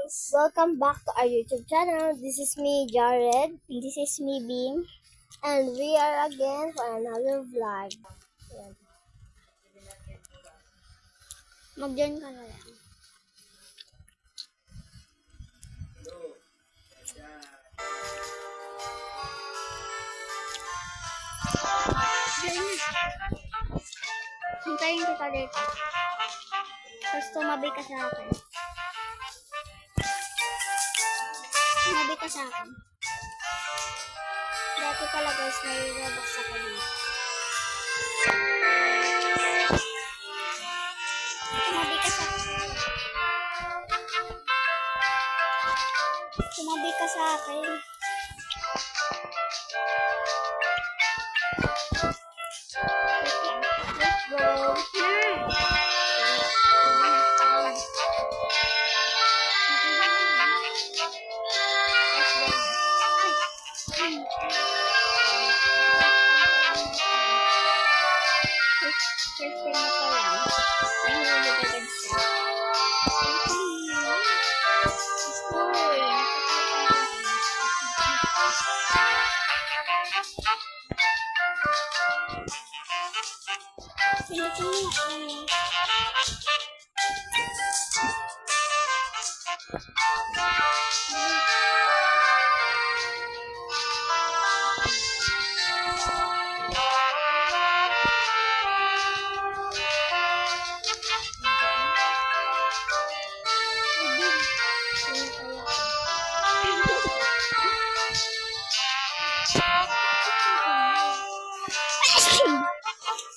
guys! Welcome back to our YouTube channel. This is me, Jared. This is me, Beam. And we are again for another vlog. Ayan. Mag-join ka na lang. Hintayin kita dito. Tapos tumabi ka sa akin. Tumabi ka sa akin. Dati pala guys, nai-rebox ako dito. Tumabi ka sa akin. Tumabi ka sa akin. Let's go!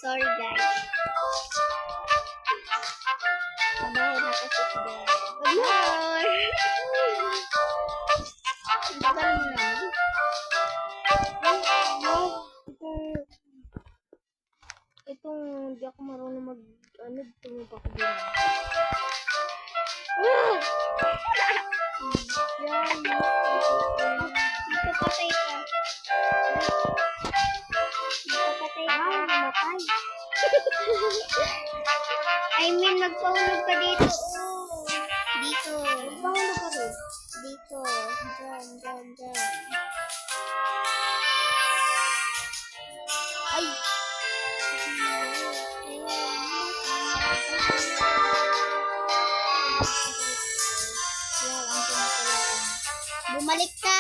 Sorry guys. Mabaho na kasi si Dad. Hi! Ang tagal mo naman. Itong hindi ako marunong tumubak ko din. Magpapatay ka. Magpapatay ka. Namatay. I mean, magpahulog ka dito. Dito. Paano ka rin? Dito. Diyan. Ay! Bumalik ka.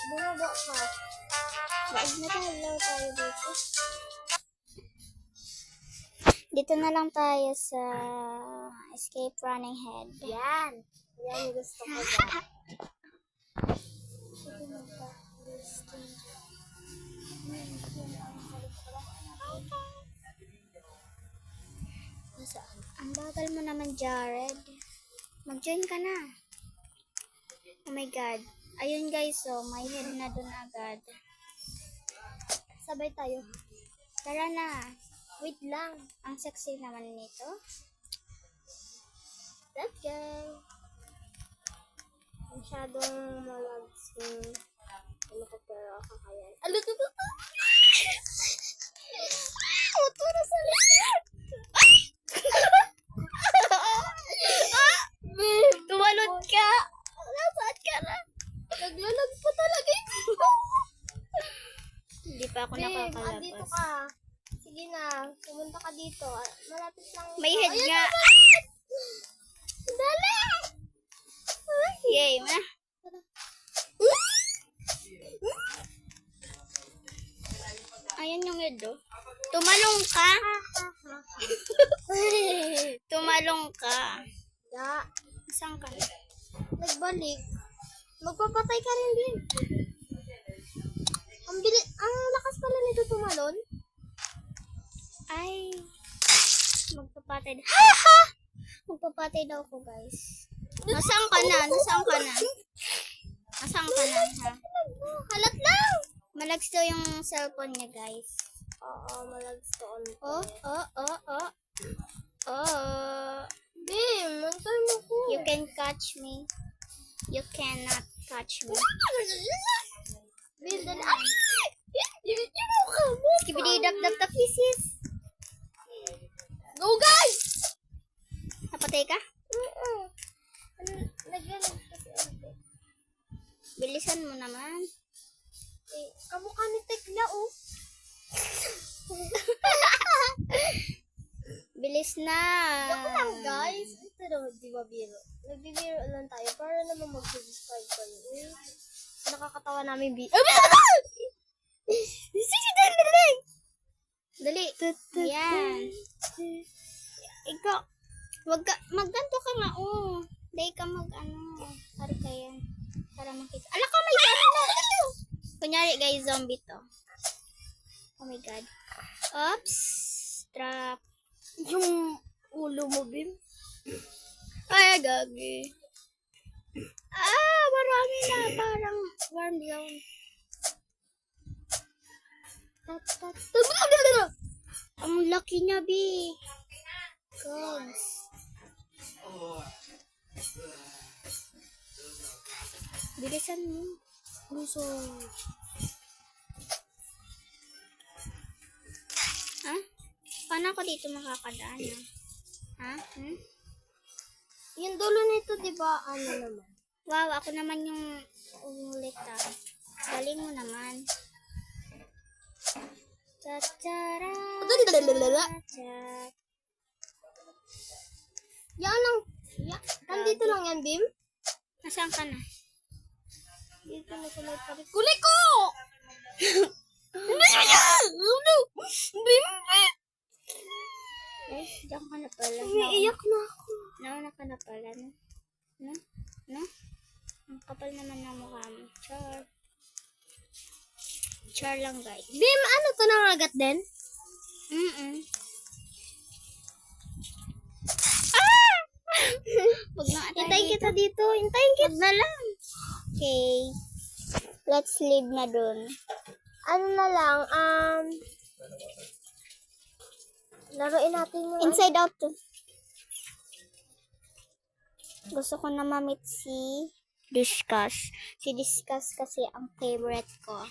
Bumaba ka. Wag na tayo dito. Dito na lang tayo sa escape running head. Yan! Yan yung gusto ko dyan. Ang bagal mo naman, Jared. Mag-join ka na. Oh my God. Ayun guys, so may head na dun agad. Sabay tayo. Tara na. Wait lang. Ang sexy naman nito. Let's go. Masyadong malags yung pero kakayan. Alo! Uturo sa likod! Tumalon ka! Nasaan ka na? Naglalag pa talaga ito. Hindi pa ako Babe, andito nakakalabas. ka. Sige na, pumunta ka dito. Malapit lang. May ito. head Ayan nga. na! Dali! Yay, ma. Ayan yung head, oh. Tumalong ka. Tumalong ka. Ya, Saan ka? nagbalik. Magpapatay ka rin din. Ang lakas pala nito tumalon. Ay. Magpapatay. Ha! Magpapatay daw ko, guys. Nasaan ka na? Nasaan ka na? Nasaan ka na, ha? Halat lang! Malags daw yung cellphone niya, guys. Oo, malags to on. Oh. Bim, nantay mo ko. You can catch me. You cannot catch me. Bim, dali. Ay! Yung mukha mo. Skibidi-dap-dap-dap, sis. Go, guys! Napatay ka? Naglalag kasi Alis na. Joke lang, guys. Ito naman, di ba, biro? Nagbibiro lang tayo para naman mag-subscribe kayo. Nakakatawa namin Dali. Yan. Ikaw, magganto ka nga, oh. Dahil ka Pari ka yan. Para makita. Ala ka, may zombie na. Kunyari, guys, zombie to. Oh my God. Oops. Trap. Yung ulo mo, Bim. Ay, gagi. Marami na. Parang warm zone. Ang laki niya, Bi. Gogs. Bilisan mo. Gusto. Ha? Paano ako dito makakadaan? Ha? Yung dulo nito, di ba, ano naman? Wow, ako naman yung umulit Galing mo naman. Tachara. Yan lang. Nandito lang yan, Bim. Nasaan ka na? Dito na sa may parit. Kuli ko! Bim! Eh, diyan ka na pala. Umiiyak na ako. Nauna ka na pala, no? No? Ang kapal naman ng mukha mo. Char. Char lang, guys. Bim, ano to, nangagat din? Huwag na atay Hintayin dito. kita dito. Hintayin kita. Huwag na lang. Okay. Let's leave na dun. Ano na lang, laruin natin yung... Inside out to. Gusto ko na ma-meet si Discuss. Si Discuss kasi ang favorite ko.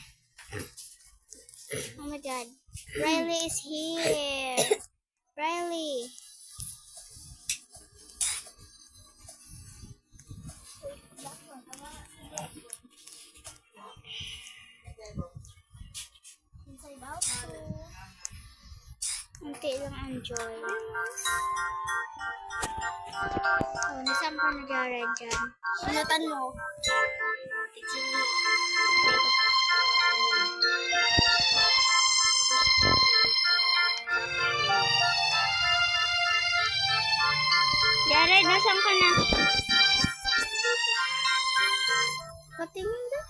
Oh my God. Riley is here. Riley. Inside out. Unti lang enjoy. Oh, nasaan ka na Jared dyan? Sunatan mo. Jared, nasaan ka na? Patingin na.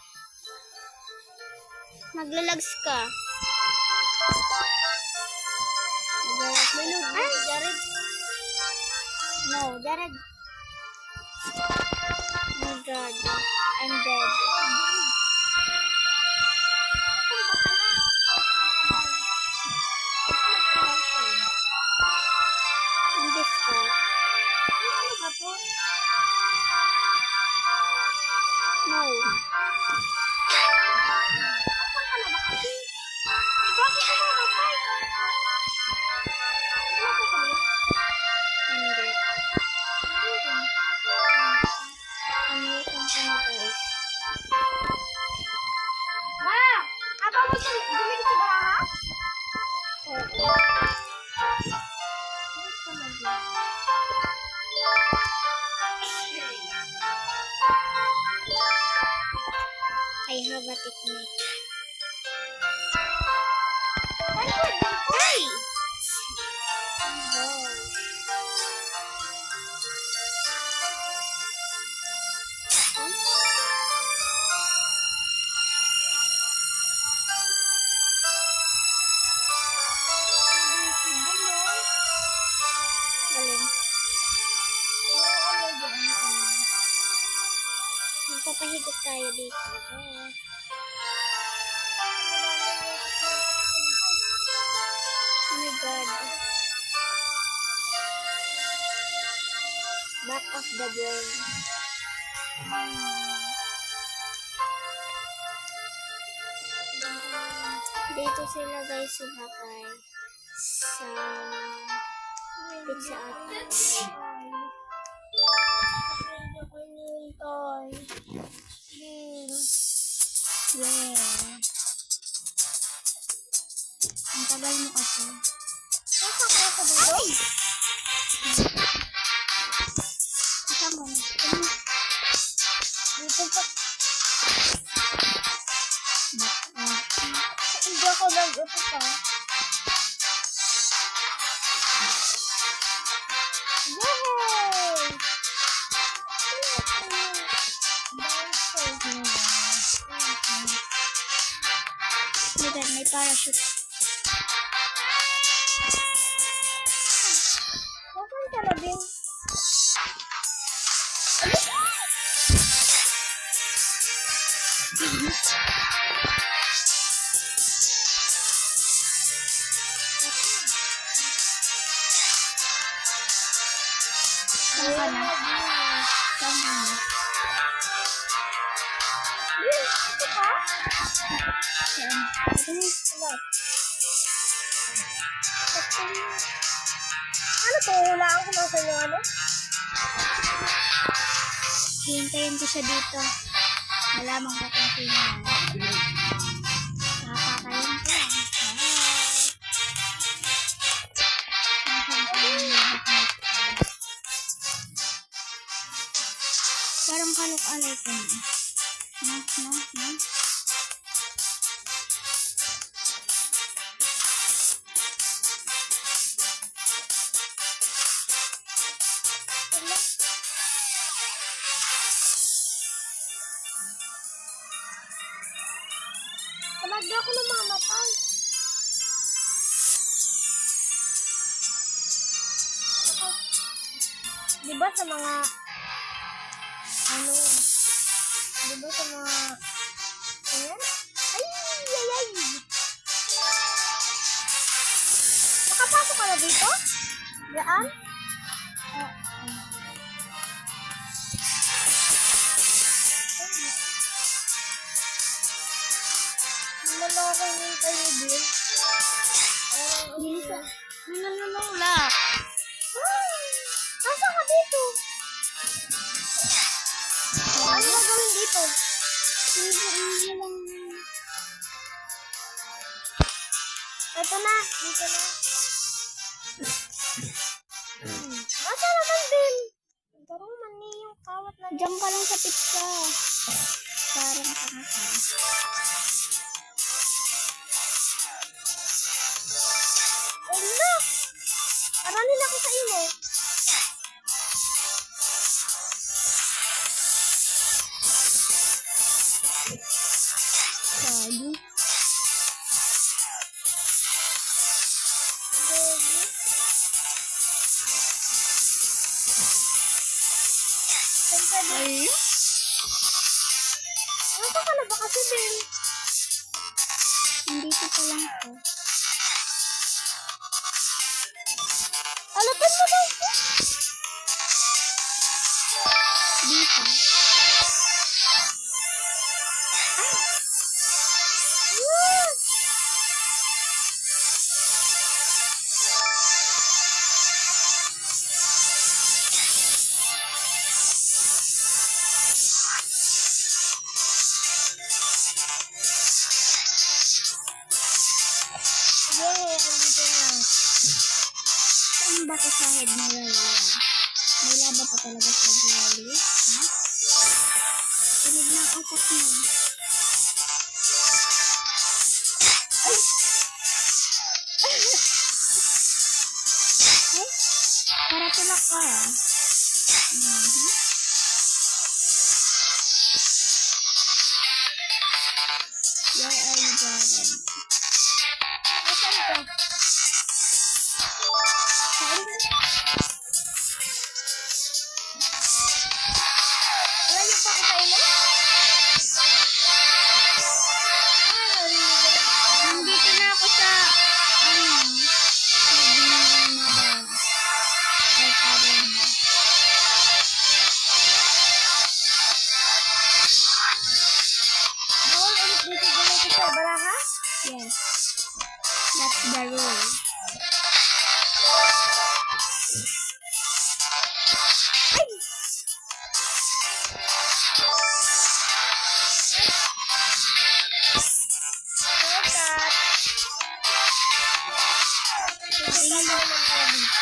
Maglalags ka. May Ay! Jared. No, Jared. Oh my God. I'm dead. I'm disgusted. Ano ba to? No. Asan ka na ba kasi? Bakit ka namatay? Ano ka ba? Hindi. Umiitan ka na, guys. Ma! Aba mo sa dumikit sa baraha? Oo. I have a technique. Ay! Galing. Magpapahigop tayo dito. Oh my God. Back of the brain. Dito sila guys sumakay sa Pizza Hut. Yeah. Ang tagal mo kasi. Nasaan ka sa dito? Kasama mo. Dito pa. Ah, Hindi ako nag-upo pa. Yay! Diba, may parachute. Nasaan ka na din? Saan ka na? Saan ka na? Ito ka? Saan? Wala. Ano to? Hulaan ko nasa yung ano? Hihintayin ko siya dito. Malaman ko kung sino yan. Napakayin ko yan. Parang kalok-alay ko na. No. Talaga ako namamatay. Diba sa mga ano, diba sa mga ayan? Ay! Nakapasok ka na dito? Diyan? Malaki yung tayo din. Bilisan. Nananulak. Asa ka dito? Ano na gawin dito? Ito na, dito na. Asa naman din? Parang mani yung kawat na Diyan ka lang sa pizza. Parang tanga ka. Wala! Aranin ako sa imo. Sabi. Baby. Siyempre, Ay. nasa ka na ba kasi, Ben? Nandito pa lang ko. Alapan mo daw. Dito. Ah! Yay, andito na. Saan ba ka sa head na wala? May laba pa talaga sa diwali. Ha? Tunog ng utak mo. Ay! Para tulak ka. Mhm. Where are you going? Nasaan ka? Layo pa ako sa imo? Nandito na ako sa Bawal ulit dito dito sa baraha? Yes. That's the rule. Shortcut. Tingnan mo naman pala dito.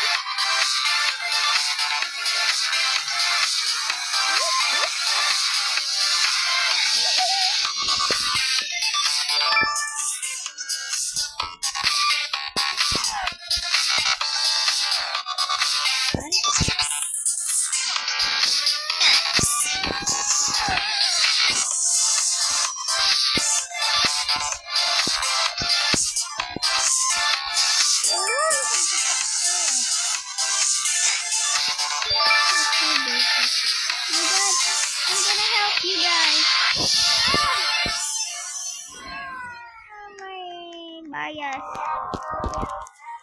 bias.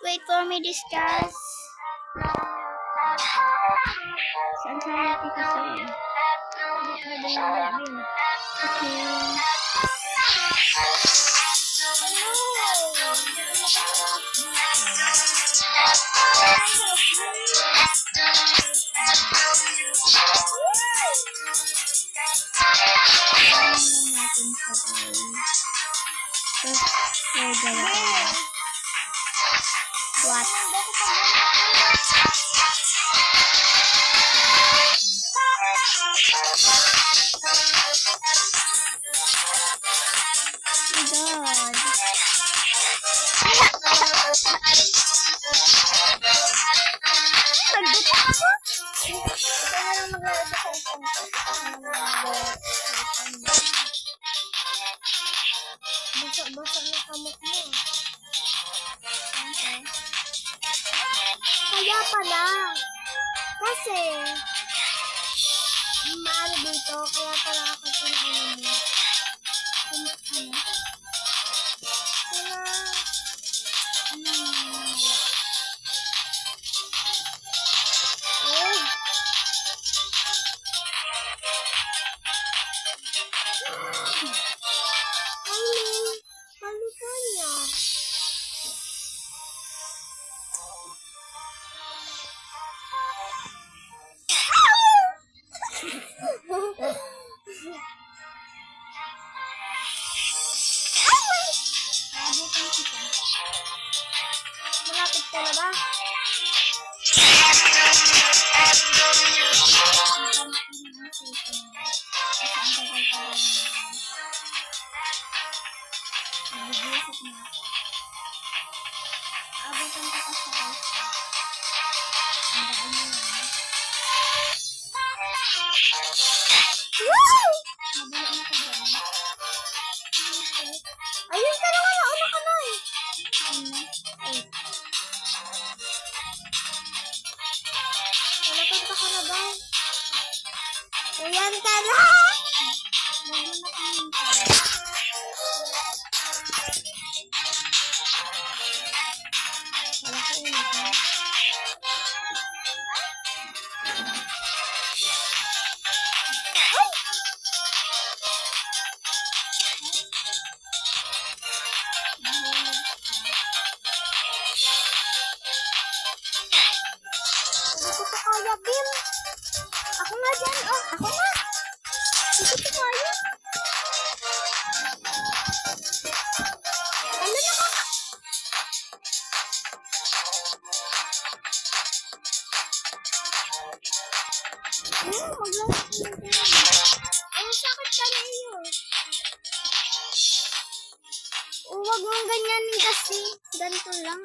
Wait for me, discuss. Saan tayo titisin? Okay. What? Basa na kamot mo. Kaya pala. Kasi, Maano dito, kaya pala ako pinano mo. California. Abutin kita. Malapit ka na ba? Abutin kita sa Ayun ka na nga, nauna ka na eh. Nalapunta ka na ba? Ayan ka na! Wala ka ulit na. Hindi ko pa kaya, Bill. Ako nga dyan. Oh, ako na. Hindi ko kaya. Ano na ka? Maglaro ka na dyan. Ang sakit ka na iyo. Huwag mong ganyanin kasi. Ganito lang.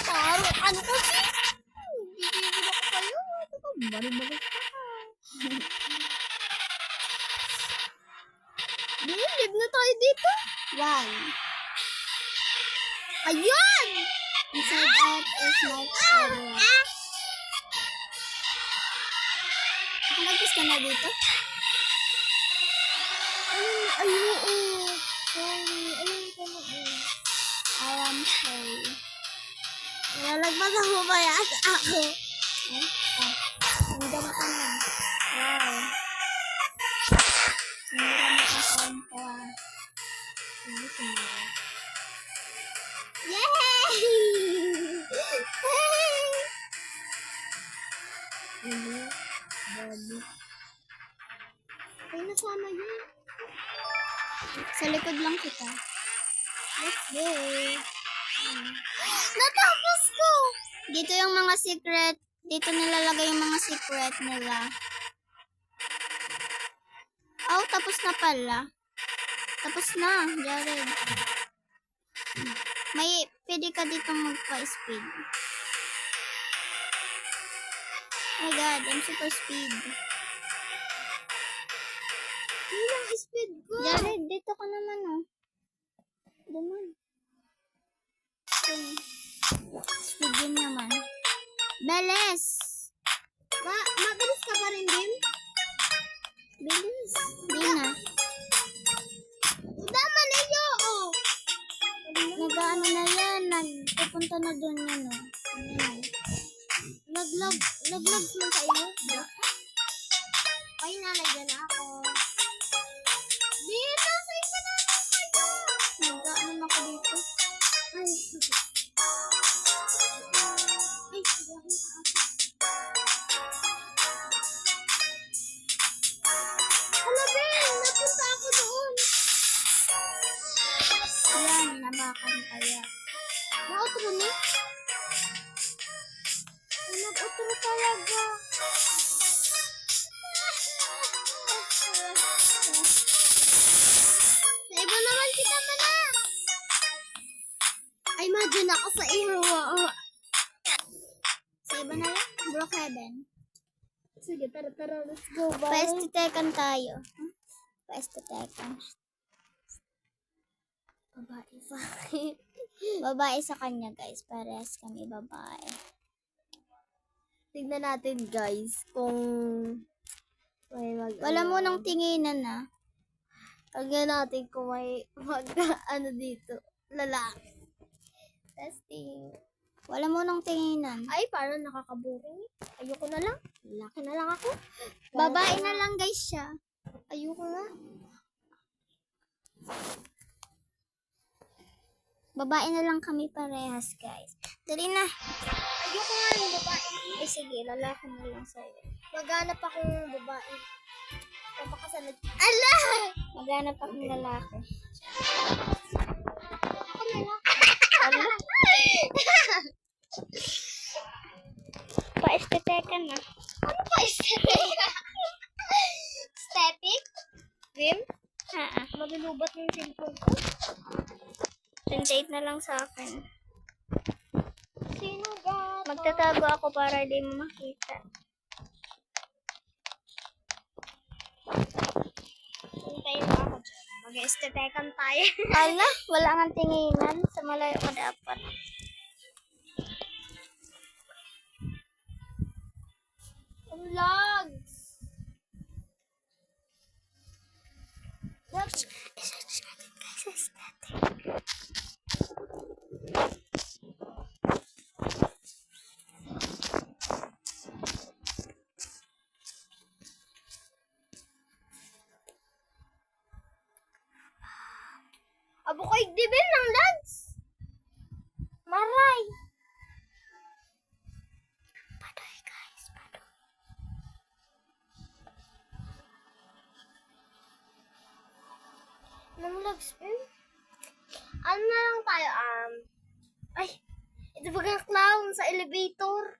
Taro, ano kasi? Bibigyan ako kayo. Balik-balik ka. Live na tayo dito. Why? Ayan! Inside out is not over. Nagpis ka na dito? Ay, oo. Sorry. Ayun ka na eh. I am sorry. Nalagpas ako ba yan? Ako. Eh? Oh. Hanggang ka na. Wow. Sinira mo ka sa ko ah. Hindi sinira. Yay! Hindi. Babi. Ay, nasama yun. Sa likod lang kita. Let's go. Natapos ko! Dito yung mga secret. Dito nilalagay yung mga secret nila. Oh, tapos na pala. Tapos na, Jared. May, pwede ka dito magpa-speed. Oh my god, I'm super speed. Yun ang speed ko. Jared, dito ka naman, oh. Duman. Speed din naman. Beles! Mabilis ka pa rin, Dim? Bilis. Di na. Dama na yun, oh. Nag-ano na yan. Nagpupunta na doon yan, oh. Ayan. Naglag mo sa iyo? Ay, nalagyan na ako. Dito, sa iba na kayo. Nag-ano na ako dito. Ay, sigahin ka ako. Hala, Ben, napunta ako doon. Yan, nabakan kaya. Na-outro ni? Ay, nag-outro talaga. Sa iba naman kita pa na. Ay, madyan ako sa ihawa. Sa iba na lang. Brookhaven. Sige, tara, let's go. Bye. Paestitekan tayo. Paestitekan. Babae pa. Babae sa kanya, guys. Parehas kami babae. Tignan natin, guys, kung may Wala mo nang tinginan, ah. Tignan natin kung may ano dito. Lalaki. Testing. Wala mo nang tinginan. Ay, parang nakakaboring. Ayoko na lang. Lalaki na lang ako. Babae na lang, guys, siya. Ayoko na. Babae na lang kami parehas, guys. Dali na. Ayoko nga yung babae. Eh, sige, lalaki na lang sa'yo. Maghanap akong babae. Papakasalag. Ala! Maghanap akong lalaki. Ako na lang. Ano? Paestitekan na. Ano pa aesthetic? Aesthetic? Rim? Malulubat yung cellphone ko. 28 na lang sa akin. Sino ba? Magtatago ako para di mo makita. Hintayin mo ako dyan. Mag-aesthetican tayo. Ala, wala nga tinginan. Sa malayo ka dapat. Ang lags. I-search natin, guys. Aesthetic. Abo ko igdibin ng lags. Maray. Padoy, guys. Padoy. Ng lags, ano na lang tayo, ay, ito ba ang clown sa elevator?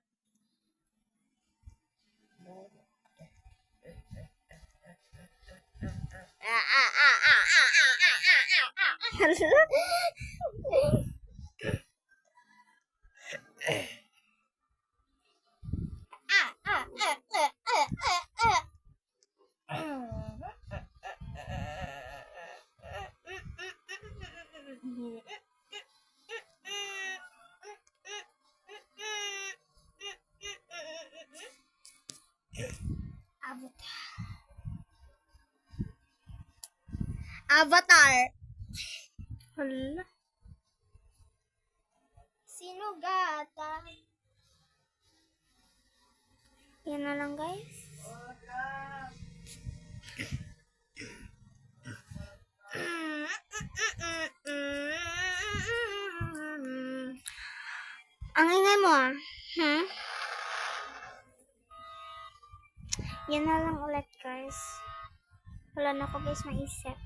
Avatar. Hala. Sino gata? Yan na lang, guys. Ang ingay mo, ah. Yan na lang ulit, guys. Wala na ako, guys, maisip.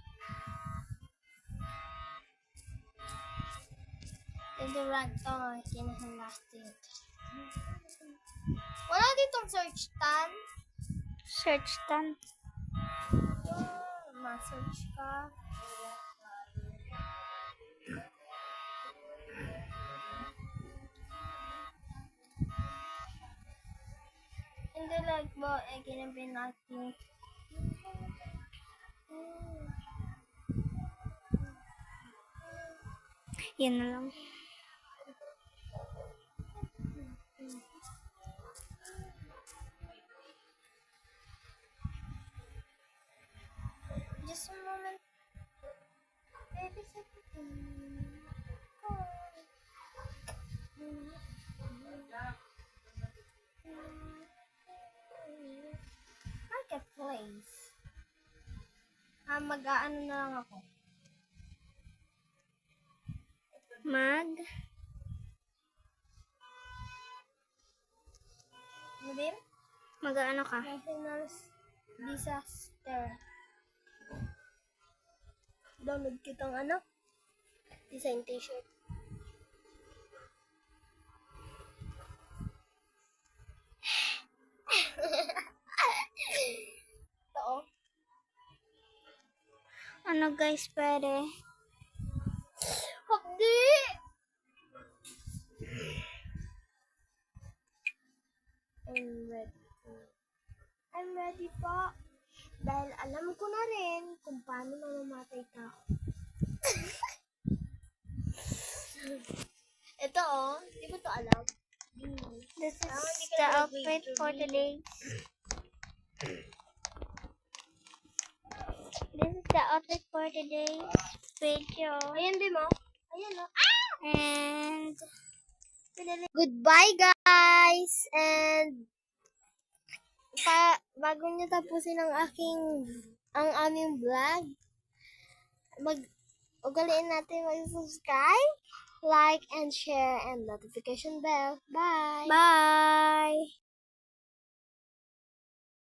Tindirag to, kinahalastin. Wala ditong search tan. Search tan. Ma-search ka. Tindirag mo, kinabin natin. Yan na lang. Just a moment. Baby, Marketplace. Mag-aano na lang ako. Ano din? Mag-ano ka? National disaster. Download kitang ano? Design t-shirt. Ito oh. Ano guys, pwede? Hapdi! I'm ready po. Dahil alam ko na rin kung paano mamamatay tao. Ito oh, di ko to alam. This is hindi ka the na outfit nag-wait for to today. This is the outfit for today's video. Ayan din mo. Ayan oh. And Goodbye guys! And bago nyo tapusin ang aming vlog, ugaliin natin mag-subscribe, like, and share, and notification bell. Bye! bye!